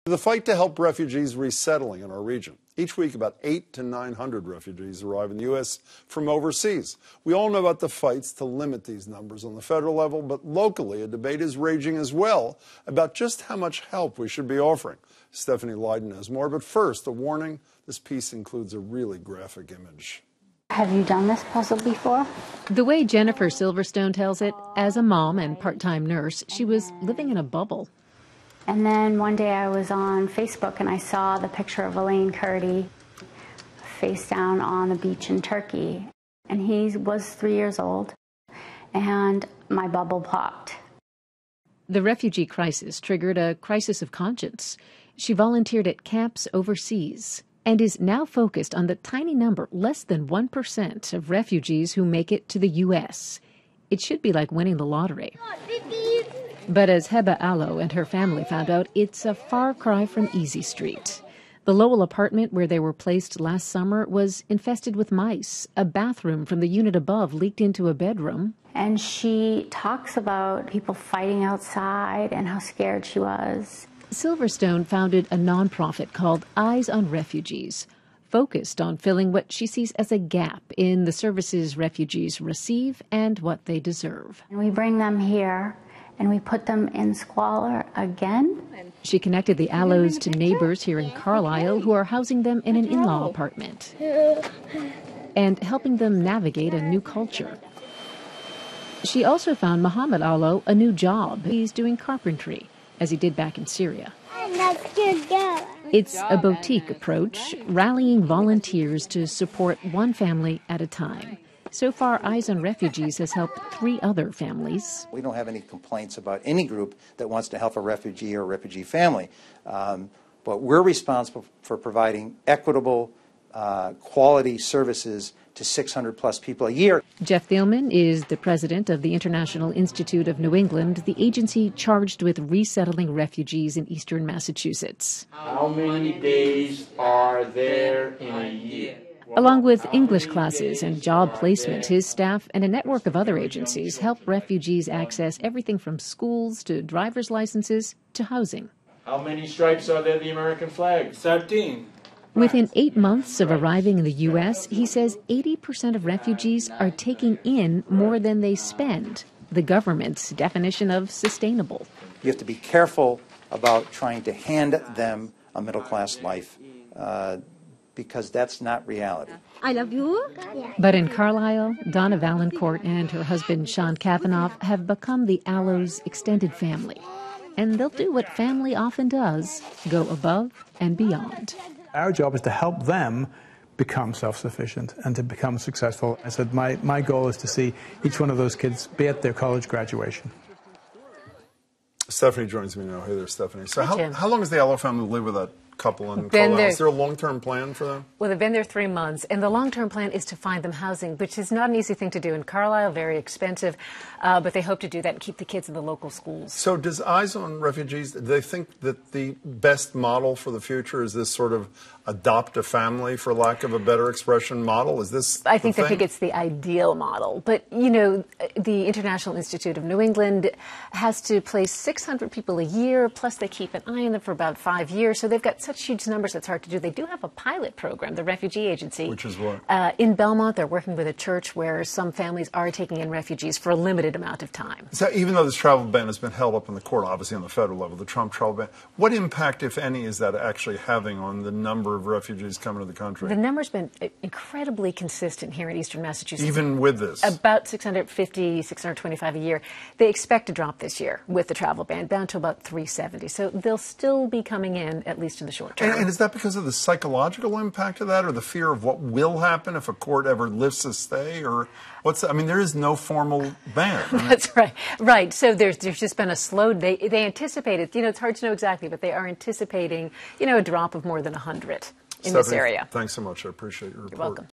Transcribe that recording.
The fight to help refugees resettling in our region. Each week, about 800 to 900 refugees arrive in the U.S. from overseas. We all know about the fights to limit these numbers on the federal level, but locally, a debate is raging as well about just how much help we should be offering. Stephanie Lydon has more, but first, a warning. This piece includes a really graphic image. Have you done this puzzle before? The way Jennifer Silverstone tells it, as a mom and part-time nurse, she was living in a bubble. And then one day I was on Facebook and I saw the picture of Elaine Curdy face down on the beach in Turkey. And he was 3 years old, and my bubble popped. The refugee crisis triggered a crisis of conscience. She volunteered at camps overseas and is now focused on the tiny number, less than 1%, of refugees who make it to the U.S. It should be like winning the lottery. But as Heba Allo and her family found out, it's a far cry from Easy Street. The Lowell apartment where they were placed last summer was infested with mice. A bathroom from the unit above leaked into a bedroom. And she talks about people fighting outside and how scared she was. Silverstone founded a nonprofit called Eyes on Refugees, focused on filling what she sees as a gap in the services refugees receive and what they deserve. And we bring them here, and we put them in squalor again. She connected the Allos to neighbors here in Carlisle who are housing them in an in-law apartment and helping them navigate a new culture. She also found Mohammed Allo a new job. He's doing carpentry, as he did back in Syria. It's a boutique approach, rallying volunteers to support one family at a time. So far, Eyes on Refugees has helped 3 other families. We don't have any complaints about any group that wants to help a refugee or a refugee family. But we're responsible for providing equitable, quality services to 600-plus people a year. Jeff Thielman is the president of the International Institute of New England, the agency charged with resettling refugees in eastern Massachusetts. How many days are there in a year? Along with English classes and job placement, his staff and a network of other agencies help refugees access everything from schools to driver's licenses to housing. How many stripes are there in the American flag? 13. Within 8 months of arriving in the U.S., he says 80% of refugees are taking in more than they spend, the government's definition of sustainable. You have to be careful about trying to hand them a middle-class life, because that's not reality. I love you. But in Carlisle, Donna Valancourt and her husband Sean Kavanaugh have become the Allos' extended family. And they'll do what family often does, go above and beyond. Our job is to help them become self-sufficient and to become successful. I said my goal is to see each one of those kids be at their college graduation. Stephanie joins me now. Hey there, Stephanie. So how long does the Allo family live with that couple in Carlisle? Is there a long-term plan for them? Well, they've been there 3 months, and the long-term plan is to find them housing, which is not an easy thing to do in Carlisle, very expensive, but they hope to do that and keep the kids in the local schools. So does Eyes on Refugees, do they think that the best model for the future is this sort of adopt a family, for lack of a better expression, model? Is this I think they think it's the ideal model. But, you know, the International Institute of New England has to place 600 people a year, plus they keep an eye on them for about 5 years. So they've got such huge numbers, it's hard to do. They do have a pilot program, the Refugee Agency. Which is what? In Belmont, they're working with a church where some families are taking in refugees for a limited amount of time. So even though this travel ban has been held up in the court, obviously on the federal level, the Trump travel ban, what impact, if any, is that actually having on the number of refugees coming to the country? The number's been incredibly consistent here in eastern Massachusetts. Even with this? About 650, 625 a year. They expect to drop this year with the travel ban, down to about 370. So they'll still be coming in, at least in the short term. And is that because of the psychological impact of that, or the fear of what will happen if a court ever lifts a stay, or what's that? I mean, there is no formal ban. That's right. Right. So there's just been a slow, they anticipated, you know, it's hard to know exactly, but they are anticipating, you know, a drop of more than 100 in this area. Thanks so much. I appreciate your report. You're welcome.